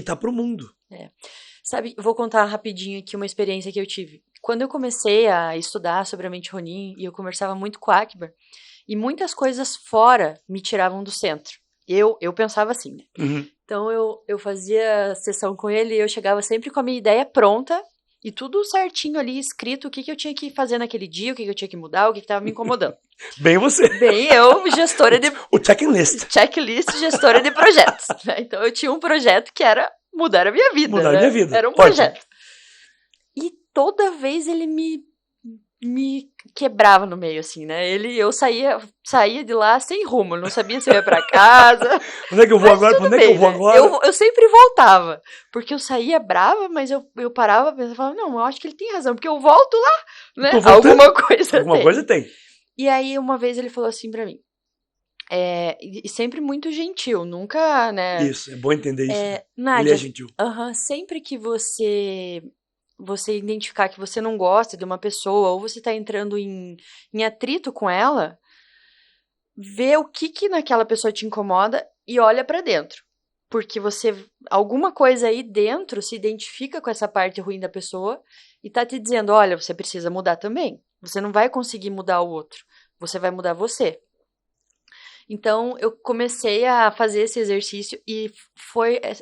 tá pro mundo. Sabe, vou contar rapidinho aqui uma experiência que eu tive. Quando eu comecei a estudar sobre a mente Ronin, e eu conversava muito com o Akbar, e muitas coisas fora me tiravam do centro. Eu pensava assim, né? Uhum. Então eu fazia sessão com ele e eu chegava sempre com a minha ideia pronta e tudo certinho ali, escrito, o que eu tinha que fazer naquele dia, o que eu tinha que mudar, o que estava me incomodando. Bem você. Bem, eu, gestora de O checklist. checklist, gestora de projetos. Né? Então eu tinha um projeto que era mudar a minha vida. Mudar a né? minha vida. Era um Ótimo. projeto. E toda vez ele me quebrava no meio, assim, né? Eu saía de lá sem rumo, eu não sabia se eu ia pra casa. Onde é que eu vou Mas agora? tudo Onde é que bem, eu vou né? agora? Eu sempre voltava, porque eu saía brava, mas eu parava e falava, não, eu acho que ele tem razão, porque eu volto lá, né? Tô voltando. Alguma Coisa tem. E aí, uma vez ele falou assim pra mim, e sempre muito gentil, nunca, né? Isso, é bom entender isso. Ele Nádia, é gentil. sempre que você identificar que você não gosta de uma pessoa ou você tá entrando em atrito com ela, vê o que naquela pessoa te incomoda e olha pra dentro. Porque alguma coisa aí dentro se identifica com essa parte ruim da pessoa e tá te dizendo, olha, você precisa mudar também. Você não vai conseguir mudar o outro. Você vai mudar você. Então, eu comecei a fazer esse exercício e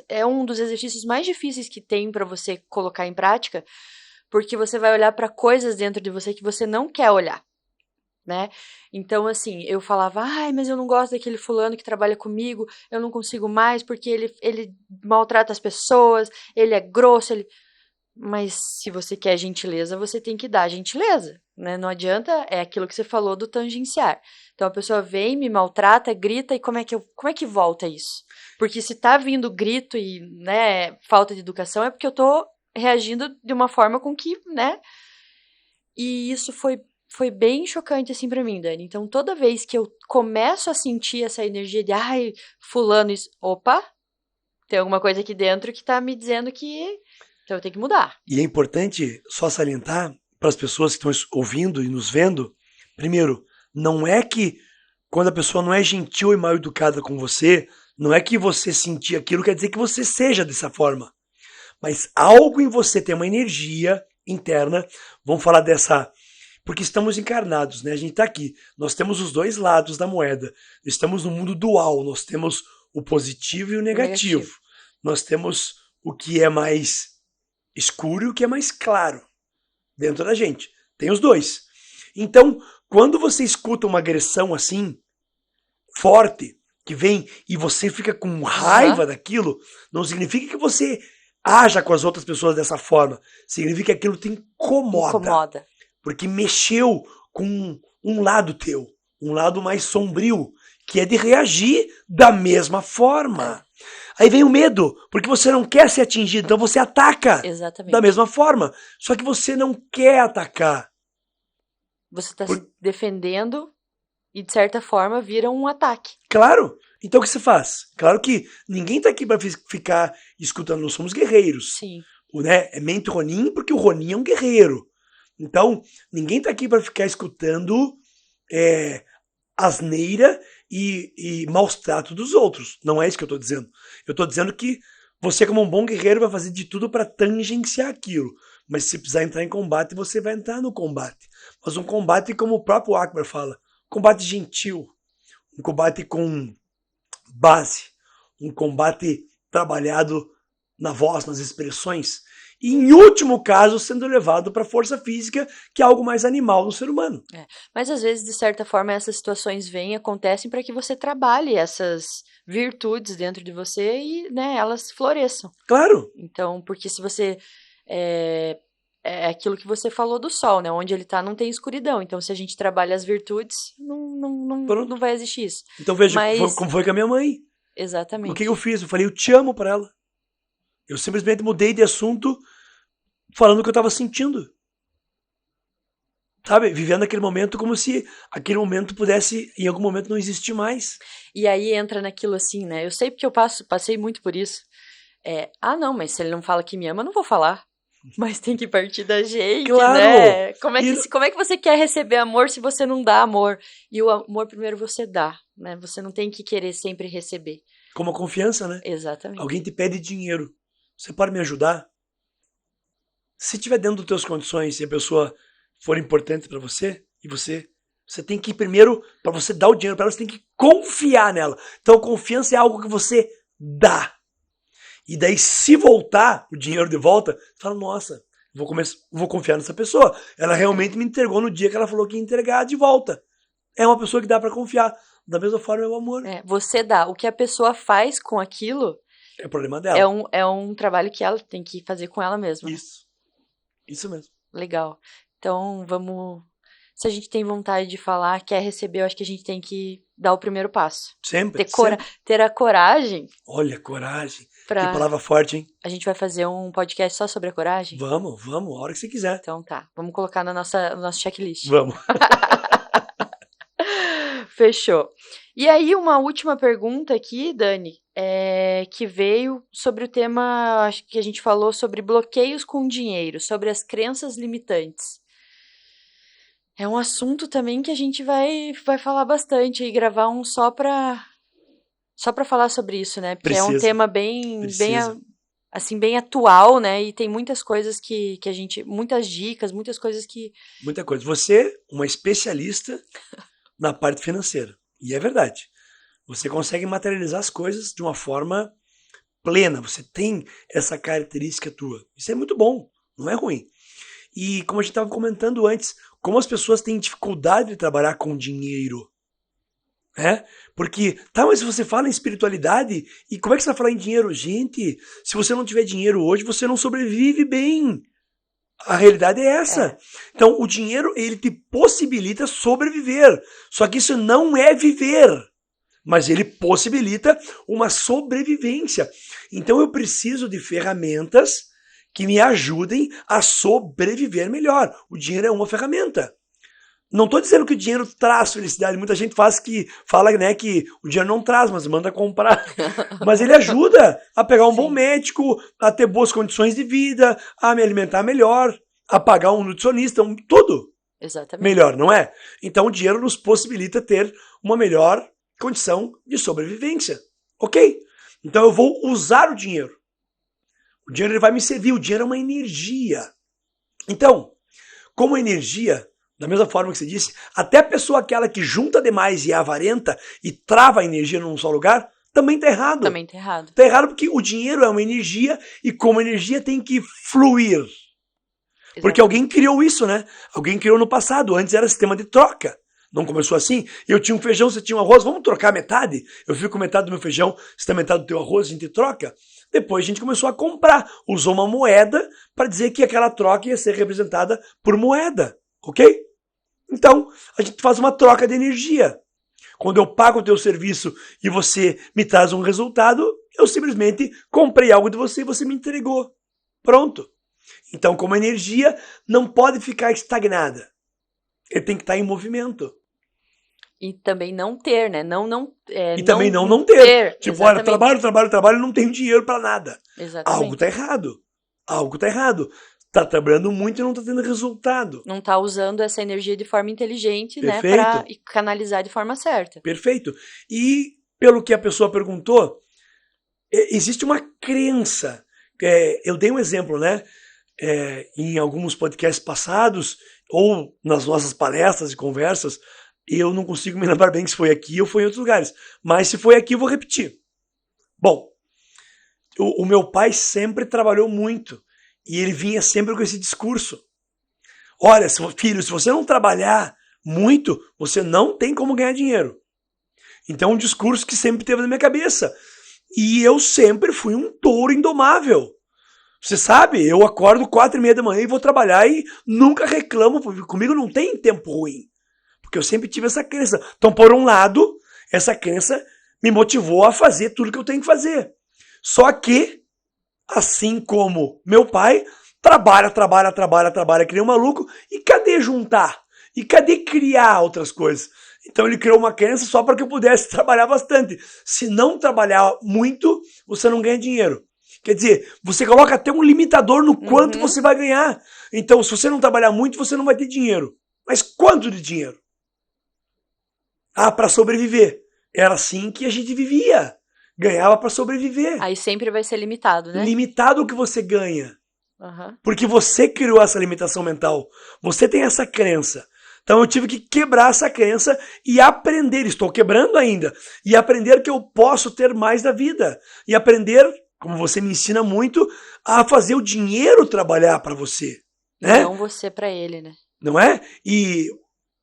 é um dos exercícios mais difíceis que tem para você colocar em prática, porque você vai olhar para coisas dentro de você que você não quer olhar, né? Então, assim, eu falava, ai, mas eu não gosto daquele fulano que trabalha comigo, eu não consigo mais porque ele maltrata as pessoas, ele é grosso, Mas se você quer gentileza, você tem que dar gentileza, né? Não adianta, é aquilo que você falou do tangenciar. Então a pessoa vem, me maltrata, grita, e como é que volta isso? Porque se tá vindo grito e, né, falta de educação, é porque eu tô reagindo de uma forma com que, né? E isso foi bem chocante, assim, pra mim, Dani. Então toda vez que eu começo a sentir essa energia de, ai, fulano, isso, opa, tem alguma coisa aqui dentro que tá me dizendo que então eu tenho que mudar. E é importante só salientar para as pessoas que estão ouvindo e nos vendo, primeiro, não é que quando a pessoa não é gentil e mal educada com você, não é que você sentir aquilo quer dizer que você seja dessa forma. Mas algo em você tem uma energia interna, vamos falar dessa... Porque estamos encarnados, né? A gente está aqui. Nós temos os dois lados da moeda. Estamos no mundo dual. Nós temos o positivo e o negativo. Nós temos o que é mais escuro e o que é mais claro dentro da gente. Tem os dois. Então, quando você escuta uma agressão assim, forte, que vem e você fica com raiva daquilo, não significa que você haja com as outras pessoas dessa forma. Significa que aquilo te incomoda. Porque mexeu com um lado teu, um lado mais sombrio, que é de reagir da mesma forma. Aí vem o medo, porque você não quer ser atingido, então você ataca. Exatamente. Da mesma forma. Só que você não quer atacar. Você está se defendendo e, de certa forma, vira um ataque. Claro. Então o que você faz? Claro que ninguém está aqui para ficar escutando, nós somos guerreiros. Sim. Né? É mente Ronin, porque o Ronin é um guerreiro. Então, ninguém está aqui para ficar escutando asneira e maus tratos dos outros. Não é isso que eu estou dizendo. Eu estou dizendo que você, como um bom guerreiro, vai fazer de tudo para tangenciar aquilo. Mas se precisar entrar em combate, você vai entrar no combate. Mas um combate, como o próprio Akbar fala, um combate gentil, um combate com base, um combate trabalhado na voz, nas expressões. E, em último caso, sendo levado para a força física, que é algo mais animal no ser humano. Mas, às vezes, de certa forma, essas situações acontecem para que você trabalhe essas virtudes dentro de você e, né, elas floresçam. Claro. Então, porque se você... É aquilo que você falou do sol, né? Onde ele tá não tem escuridão. Então, se a gente trabalha as virtudes, não vai existir isso. Então, veja como foi com a minha mãe. Exatamente. O que eu fiz? Eu falei, eu te amo para ela. Eu simplesmente mudei de assunto falando o que eu estava sentindo. Sabe? Vivendo aquele momento como se aquele momento pudesse, em algum momento, não existir mais. E aí entra naquilo assim, né? Eu sei porque eu passei muito por isso. Não, mas se ele não fala que me ama, eu não vou falar. Mas tem que partir da gente, claro. Né? Como é que você quer receber amor se você não dá amor? E o amor primeiro você dá, né? Você não tem que querer sempre receber. Como a confiança, né? Exatamente. Alguém te pede dinheiro. Você pode me ajudar? Se estiver dentro das tuas condições e a pessoa for importante para você, e você tem que primeiro, para você dar o dinheiro para ela, você tem que confiar nela. Então, confiança é algo que você dá. E daí, se voltar o dinheiro de volta, você fala, nossa, vou confiar nessa pessoa. Ela realmente me entregou no dia que ela falou que ia entregar de volta. É uma pessoa que dá para confiar. Da mesma forma é o amor. Você dá. O que a pessoa faz com aquilo é o problema dela. É um trabalho que ela tem que fazer com ela mesma. Isso mesmo. Legal. Então, vamos... Se a gente tem vontade de falar, quer receber, eu acho que a gente tem que dar o primeiro passo. Sempre. Ter a coragem. Olha, coragem. Que palavra forte, hein? A gente vai fazer um podcast só sobre a coragem? Vamos, a hora que você quiser. Então tá, vamos colocar no nosso checklist. Vamos. Fechou. E aí, uma última pergunta aqui, Dani, que veio sobre o tema, acho que a gente falou sobre bloqueios com dinheiro, sobre as crenças limitantes. É um assunto também que a gente vai falar bastante e gravar um só pra falar sobre isso, né? Porque é um tema bem atual, né? E tem muitas coisas que a gente, muitas dicas, muitas coisas que... Muita coisa. Você, uma especialista na parte financeira. E é verdade. Você consegue materializar as coisas de uma forma plena. Você tem essa característica tua. Isso é muito bom, não é ruim. E como a gente estava comentando antes, como as pessoas têm dificuldade de trabalhar com dinheiro. Porque, mas se você fala em espiritualidade, e como é que você vai falar em dinheiro? Gente, se você não tiver dinheiro hoje, você não sobrevive bem. A realidade é essa. Então, o dinheiro, ele te possibilita sobreviver. Só que isso não é viver. Mas ele possibilita uma sobrevivência. Então, eu preciso de ferramentas que me ajudem a sobreviver melhor. O dinheiro é uma ferramenta. Não estou dizendo que o dinheiro traz felicidade. Muita gente fala, né, que o dinheiro não traz, mas manda comprar. Mas ele ajuda a pegar um bom médico, a ter boas condições de vida, a me alimentar melhor, a pagar um nutricionista, tudo. Exatamente. Melhor, não é? Então o dinheiro nos possibilita ter uma melhor condição de sobrevivência. Ok? Então eu vou usar o dinheiro. O dinheiro ele vai me servir. O dinheiro é uma energia. Então, como energia... Da mesma forma que você disse, até a pessoa aquela que junta demais e é avarenta e trava a energia num só lugar, também está errado. Também está errado. Está errado porque o dinheiro é uma energia e como energia tem que fluir. Exatamente. Porque alguém criou isso, né? Alguém criou no passado. Antes era sistema de troca. Não começou assim? Eu tinha um feijão, você tinha um arroz, vamos trocar metade? Eu fico com metade do meu feijão, você tem metade do teu arroz, a gente troca. Depois a gente começou a comprar. Usou uma moeda para dizer que aquela troca ia ser representada por moeda. Ok? Então, a gente faz uma troca de energia. Quando eu pago o teu serviço e você me traz um resultado, eu simplesmente comprei algo de você e você me entregou. Pronto. Então, como energia, não pode ficar estagnada. Ele tem que estar em movimento. E também não ter, né? Não ter. Tipo, olha, trabalho, não tenho dinheiro para nada. Exatamente. Algo está errado. Tá trabalhando muito e não tá tendo resultado. Não tá usando essa energia de forma inteligente, Perfeito. Né? Pra canalizar de forma certa. Perfeito. E, pelo que a pessoa perguntou, existe uma crença. Eu dei um exemplo, né? Em alguns podcasts passados, ou nas nossas palestras e conversas, eu não consigo me lembrar bem se foi aqui ou foi em outros lugares. Mas se foi aqui, eu vou repetir. Bom, o meu pai sempre trabalhou muito. E ele vinha sempre com esse discurso. Olha, filho, se você não trabalhar muito, você não tem como ganhar dinheiro. Então é um discurso que sempre teve na minha cabeça. E eu sempre fui um touro indomável. Você sabe, eu acordo 4:30 da manhã e vou trabalhar e nunca reclamo, porque comigo não tem tempo ruim. Porque eu sempre tive essa crença. Então, por um lado, essa crença me motivou a fazer tudo que eu tenho que fazer. Só que, assim como meu pai, trabalha, que nem um maluco, e cadê juntar? E cadê criar outras coisas? Então ele criou uma crença só para que eu pudesse trabalhar bastante. Se não trabalhar muito, você não ganha dinheiro. Quer dizer, você coloca até um limitador no quanto você vai ganhar. Então, se você não trabalhar muito, você não vai ter dinheiro. Mas quanto de dinheiro? Para sobreviver. Era assim que a gente vivia. ganhava para sobreviver. Aí sempre vai ser limitado, né? Limitado o que você ganha. Uhum. Porque você criou essa limitação mental. Você tem essa crença. Então eu tive que quebrar essa crença e aprender. Estou quebrando ainda. E aprender que eu posso ter mais da vida. E aprender, como você me ensina muito, a fazer o dinheiro trabalhar para você. Né? Não você para ele, né? Não é? E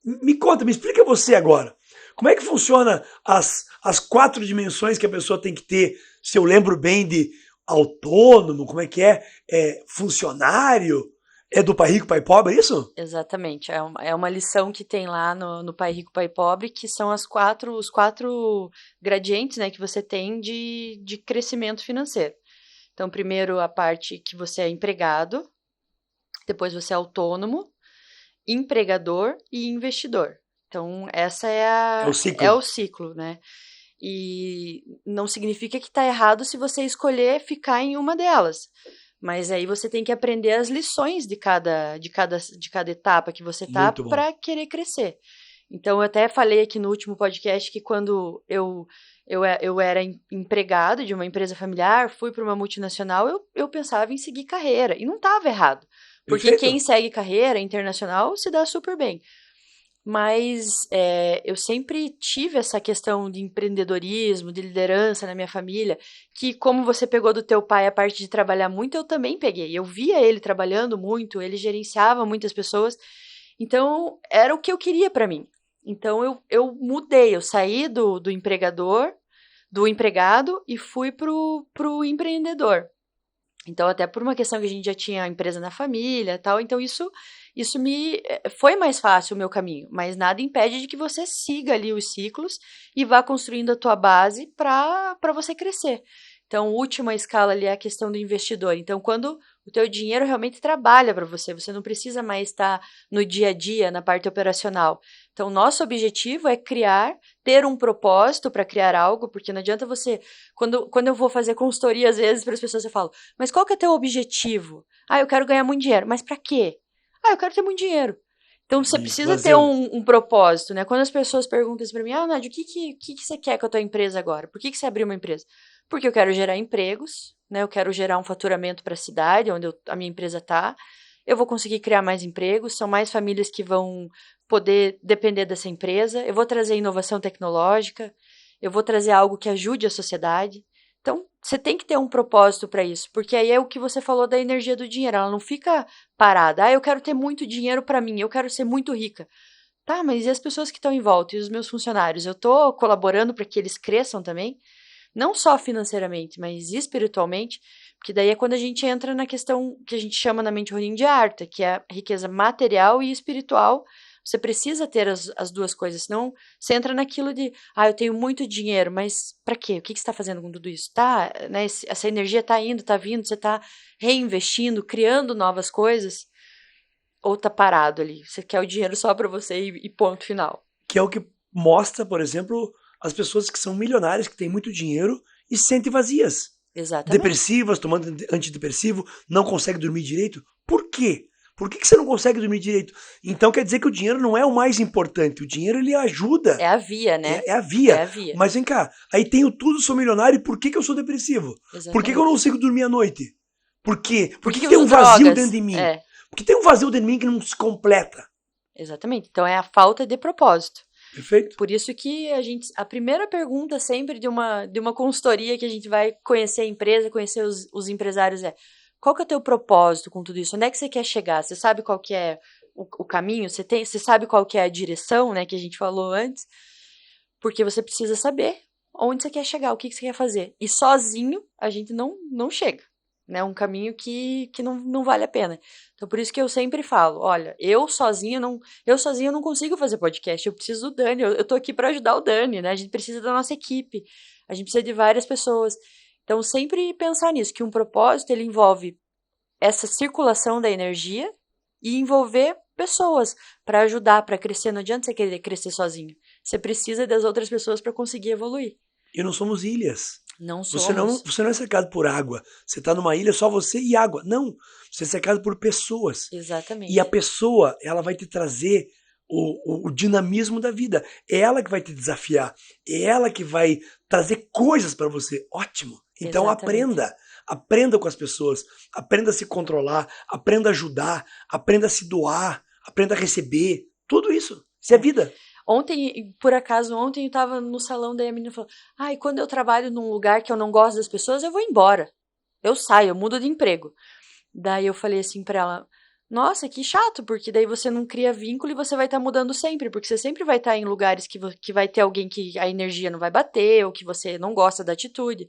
me conta, me explica você agora. Como é que funciona as 4 dimensões que a pessoa tem que ter? Se eu lembro bem de autônomo, como é que é? Funcionário? É do Pai Rico, Pai Pobre, é isso? Exatamente. É uma lição que tem lá no Pai Rico, Pai Pobre, que são os 4 gradientes, né, que você tem de crescimento financeiro. Então, primeiro a parte que você é empregado, depois você é autônomo, empregador e investidor. Então, essa É o ciclo. é o ciclo, né? E não significa que está errado se você escolher ficar em uma delas. Mas aí você tem que aprender as lições de cada etapa que você tá Muito bom. para querer crescer. Então, eu até falei aqui no último podcast que quando eu era empregado de uma empresa familiar, fui para uma multinacional, eu pensava em seguir carreira. E não estava errado. Porque Perfeito. quem segue carreira internacional se dá super bem. Mas eu sempre tive essa questão de empreendedorismo, de liderança na minha família, que como você pegou do teu pai a parte de trabalhar muito, eu também peguei. Eu via ele trabalhando muito, ele gerenciava muitas pessoas, então era o que eu queria para mim. Então eu mudei, eu saí do empregado e fui pro empreendedor. Então, até por uma questão que a gente já tinha a empresa na família e tal, então isso me foi mais fácil o meu caminho, mas nada impede de que você siga ali os ciclos e vá construindo a tua base para você crescer. Então, última escala ali é a questão do investidor. Então, quando o teu dinheiro realmente trabalha para você, você não precisa mais estar no dia a dia, na parte operacional. Então, nosso objetivo é ter um propósito para criar algo, porque não adianta você, quando eu vou fazer consultoria às vezes para as pessoas eu falo, mas qual que é o teu objetivo? Ah, eu quero ganhar muito dinheiro, mas para quê? Ah, eu quero ter muito dinheiro. Então você precisa ter um propósito, né? Quando as pessoas perguntam isso para mim, Nádia, o que você quer com a tua empresa agora? Por que você abriu uma empresa? Porque eu quero gerar empregos, né? Eu quero gerar um faturamento para a cidade onde a minha empresa está. Eu vou conseguir criar mais empregos, são mais famílias que vão poder depender dessa empresa. Eu vou trazer inovação tecnológica, eu vou trazer algo que ajude a sociedade. Então, você tem que ter um propósito para isso, porque aí é o que você falou da energia do dinheiro, ela não fica parada. Ah, eu quero ter muito dinheiro para mim, eu quero ser muito rica. Tá, mas e as pessoas que estão em volta, e os meus funcionários? Eu estou colaborando para que eles cresçam também? Não só financeiramente, mas espiritualmente, porque daí é quando a gente entra na questão que a gente chama na mente Ronin de Arta, que é a riqueza material e espiritual. Você precisa ter as duas coisas, senão você entra naquilo de, eu tenho muito dinheiro, mas para quê? O que você está fazendo com tudo isso? Tá, né, essa energia está indo, está vindo, você está reinvestindo, criando novas coisas, ou tá parado ali? Você quer o dinheiro só para você e ponto final. Que é o que mostra, por exemplo, as pessoas que são milionárias, que têm muito dinheiro e se sentem vazias. Exatamente. Depressivas, tomando antidepressivo, não conseguem dormir direito. Por quê? Por que você não consegue dormir direito? Então quer dizer que o dinheiro não é o mais importante. O dinheiro, ele ajuda. É a via, né? É a via. É a via. Mas vem cá, aí tenho tudo, sou milionário, e por que eu sou depressivo? Exatamente. Por que eu não consigo dormir à noite? Por quê? Por que tem um vazio drogas? dentro de mim? É. Porque tem um vazio dentro de mim que não se completa. Exatamente. Então é a falta de propósito. Perfeito. Por isso que a primeira pergunta sempre de uma consultoria que a gente vai conhecer a empresa, conhecer os empresários é: qual que é o teu propósito com tudo isso? Onde é que você quer chegar? Você sabe qual que é o caminho? Você sabe qual que é a direção, né, que a gente falou antes? Porque você precisa saber onde você quer chegar, o que você quer fazer. E sozinho a gente não chega. Né, um caminho que não vale a pena. Então, por isso que eu sempre falo, olha, eu sozinha não consigo fazer podcast, eu preciso do Dani, eu tô aqui para ajudar o Dani, né, a gente precisa da nossa equipe, a gente precisa de várias pessoas. Então, sempre pensar nisso, que um propósito, ele envolve essa circulação da energia e envolver pessoas para ajudar, para crescer. Não adianta você querer crescer sozinho, você precisa das outras pessoas para conseguir evoluir. E não somos ilhas. Não somos. Você não é cercado por água. Você está numa ilha, só você e água. Não. Você é cercado por pessoas. Exatamente. E a pessoa, ela vai te trazer o dinamismo da vida. É ela que vai te desafiar. É ela que vai trazer coisas para você. Ótimo. Então Exatamente. Aprenda com as pessoas. Aprenda a se controlar. Aprenda a ajudar. Aprenda a se doar. Aprenda a receber. Tudo isso. Isso é vida. Ontem, por acaso, ontem eu tava no salão, daí a menina falou, e quando eu trabalho num lugar que eu não gosto das pessoas, eu vou embora. Eu saio, eu mudo de emprego. Daí eu falei assim pra ela, nossa, que chato, porque daí você não cria vínculo e você vai estar mudando sempre, porque você sempre vai estar em lugares que vai ter alguém que a energia não vai bater, ou que você não gosta da atitude.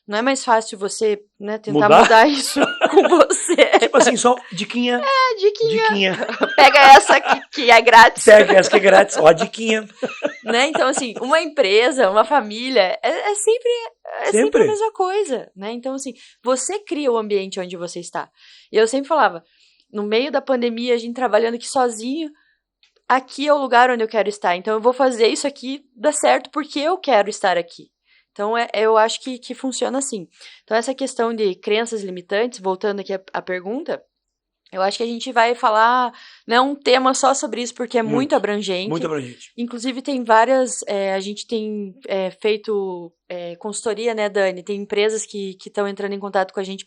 Não é mais fácil você, né, tentar mudar isso com você? Tipo assim, só diquinha. Diquinha. Pega essa que é grátis. Pega essa que é grátis. Ó, diquinha. Né? Então, assim, uma empresa, uma família, é sempre a mesma coisa, né? Então, assim, você cria o ambiente onde você está. E eu sempre falava, no meio da pandemia, a gente trabalhando aqui sozinho, aqui é o lugar onde eu quero estar. Então, eu vou fazer isso aqui dar certo porque eu quero estar aqui. Então, eu acho que funciona assim. Então, essa questão de crenças limitantes, voltando aqui à pergunta, eu acho que a gente vai falar, né, um tema só sobre isso, porque é muito abrangente. Muito abrangente. Inclusive, tem várias. A gente tem feito consultoria, né, Dani? Tem empresas que estão entrando em contato com a gente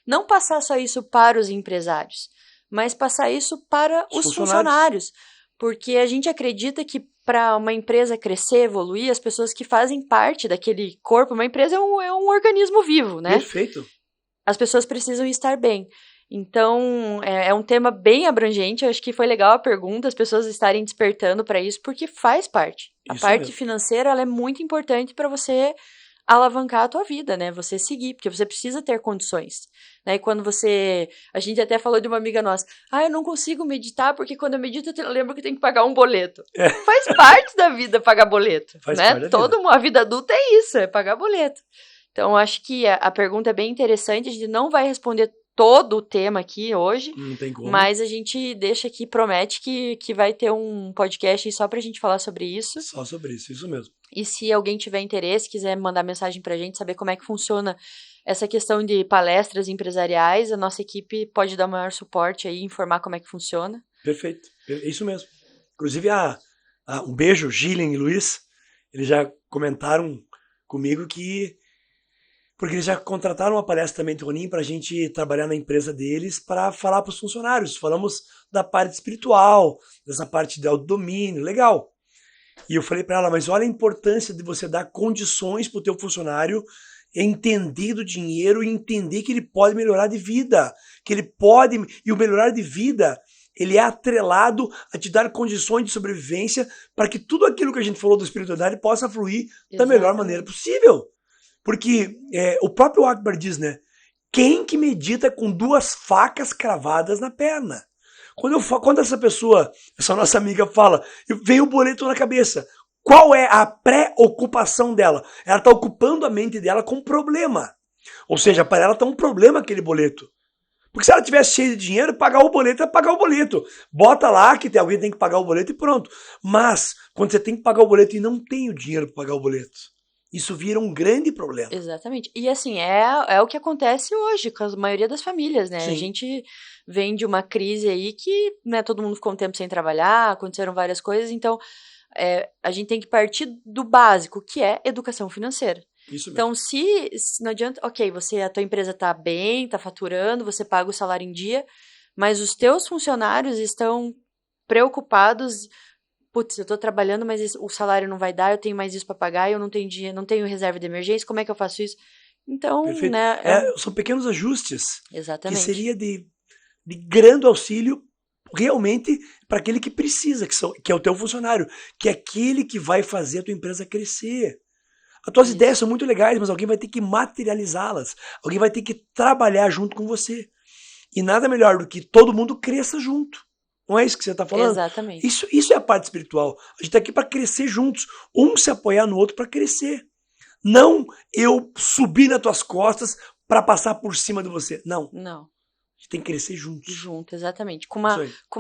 não passar só isso para os empresários, mas passar isso para os funcionários. Porque a gente acredita que para uma empresa crescer, evoluir, as pessoas que fazem parte daquele corpo, uma empresa é um organismo vivo, né? Perfeito. As pessoas precisam estar bem. Então, é um tema bem abrangente, eu acho que foi legal a pergunta, as pessoas estarem despertando para isso, porque faz parte. A parte financeira, ela é muito importante para você alavancar a tua vida, né? Você seguir, porque você precisa ter condições. Né? E quando a gente até falou de uma amiga nossa, eu não consigo meditar, porque quando eu medito eu lembro que tem que pagar um boleto. Faz parte da vida pagar boleto, faz né? Parte da vida. A vida adulta é isso, é pagar boleto. Então, acho que a pergunta é bem interessante, a gente não vai responder todo o tema aqui hoje, não tem como. Mas a gente deixa aqui, promete que vai ter um podcast só pra gente falar sobre isso. Só sobre isso mesmo. E se alguém tiver interesse, quiser mandar mensagem pra gente, saber como é que funciona essa questão de palestras empresariais, a nossa equipe pode dar o maior suporte aí, informar como é que funciona. Perfeito, é isso mesmo. Inclusive, um beijo, Gillian e Luiz, eles já comentaram comigo porque eles já contrataram uma palestra também, Toninho, para a gente trabalhar na empresa deles para falar para os funcionários. Falamos da parte espiritual, dessa parte de autodomínio, legal. E eu falei para ela, mas olha a importância de você dar condições para o teu funcionário entender do dinheiro e entender que ele pode melhorar de vida. E o melhorar de vida, ele é atrelado a te dar condições de sobrevivência para que tudo aquilo que a gente falou da espiritualidade possa fluir da melhor maneira possível. Porque o próprio Akbar diz, né? Quem que medita com 2 facas cravadas na perna? Quando essa pessoa, essa nossa amiga fala, vem o boleto na cabeça. Qual é a preocupação dela? Ela está ocupando a mente dela com um problema. Ou seja, para ela está um problema aquele boleto. Porque se ela tivesse cheio de dinheiro, pagar o boleto é pagar o boleto. Bota lá que alguém tem que pagar o boleto e pronto. Mas, quando você tem que pagar o boleto e não tem o dinheiro para pagar o boleto, isso vira um grande problema. Exatamente. E assim, é o que acontece hoje com a maioria das famílias, né? Sim. A gente vem de uma crise aí que, né, todo mundo ficou um tempo sem trabalhar, aconteceram várias coisas, então a gente tem que partir do básico, que é educação financeira. Isso mesmo. Então, se não adianta, ok, a tua empresa tá bem, tá faturando, você paga o salário em dia, mas os teus funcionários estão preocupados, putz, eu tô trabalhando, mas o salário não vai dar, eu tenho mais isso para pagar, eu não tenho dinheiro, não tenho reserva de emergência, como é que eu faço isso? Então, perfeito. Né? São pequenos ajustes. Exatamente. Que seria de grande auxílio realmente para aquele que precisa, que é o teu funcionário, que é aquele que vai fazer a tua empresa crescer. As tuas ideias são muito legais, mas alguém vai ter que materializá-las. Alguém vai ter que trabalhar junto com você. E nada melhor do que todo mundo cresça junto. Não é isso que você está falando? Exatamente. Isso é a parte espiritual. A gente está aqui para crescer juntos. Um se apoiar no outro para crescer. Não eu subir nas tuas costas para passar por cima de você. Não. A gente tem que crescer juntos. Junto, exatamente. Com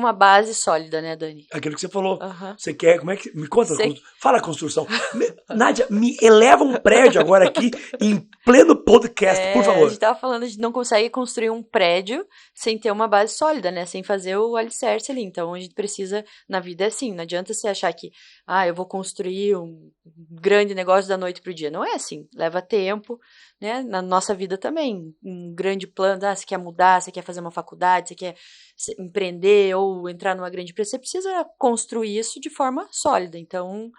uma base sólida, né, Dani? Aquilo que você falou. Uhum. Você quer, como é que... Me conta, fala a construção. Nádia, me eleva um prédio agora aqui, em pleno podcast, por A favor. gente tava falando de não consegue construir um prédio sem ter uma base sólida, né? Sem fazer o alicerce ali. Então, a gente precisa, na vida é assim, não adianta você achar que, eu vou construir um grande negócio da noite pro dia. Não é assim, leva tempo, né? Na nossa vida também, um grande plano, você quer mudar, você quer fazer uma faculdade, você quer empreender ou entrar numa grande empresa, você precisa construir isso de forma sólida. Então,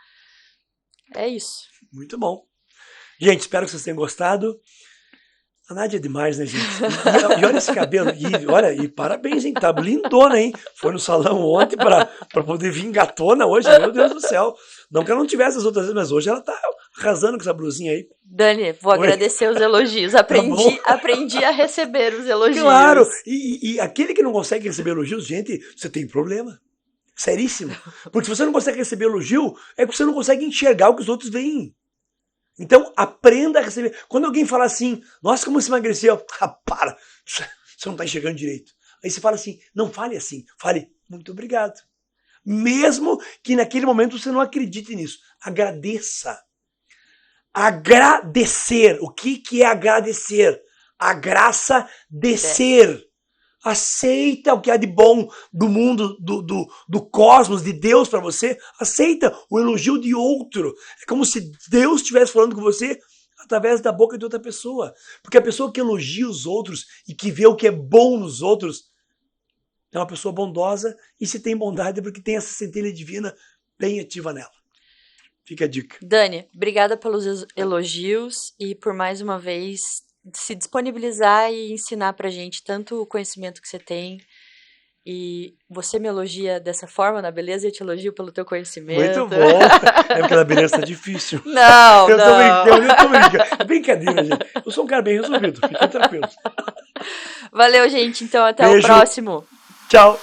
é isso. Muito bom. Gente, espero que vocês tenham gostado. A Nádia é demais, né, gente? E olha esse cabelo. E parabéns, hein? Tá lindona, hein? Foi no salão ontem pra poder vir gatona hoje. Meu Deus do céu. Não que ela não tivesse as outras vezes, mas hoje ela tá arrasando com essa blusinha aí. Dani, vou agradecer os elogios. Aprendi a receber os elogios. Claro. E aquele que não consegue receber elogios, gente, você tem problema. Seríssimo. Porque se você não consegue receber elogio, é porque você não consegue enxergar o que os outros veem. Então, aprenda a receber. Quando alguém fala assim, nossa, como você emagreceu? Para, você não está enxergando direito. Aí você fala assim, não fale assim, fale, muito obrigado. Mesmo que naquele momento você não acredite nisso. Agradeça. Agradecer. O que é agradecer? A graça de ser. Aceita o que há de bom do mundo, do cosmos, de Deus para você. Aceita o elogio de outro. É como se Deus estivesse falando com você através da boca de outra pessoa. Porque a pessoa que elogia os outros e que vê o que é bom nos outros é uma pessoa bondosa, e se tem bondade é porque tem essa centelha divina bem ativa nela. Fica a dica. Dani, obrigada pelos elogios e por mais uma vez se disponibilizar e ensinar pra gente tanto o conhecimento que você tem. E você me elogia dessa forma, na beleza, eu te elogio pelo teu conhecimento. Muito bom. É porque na beleza tá difícil. Não, eu tô brincando. É brincadeira, gente. Eu sou um cara bem resolvido, fica tranquilo. Valeu, gente. Então, até o próximo. Tchau.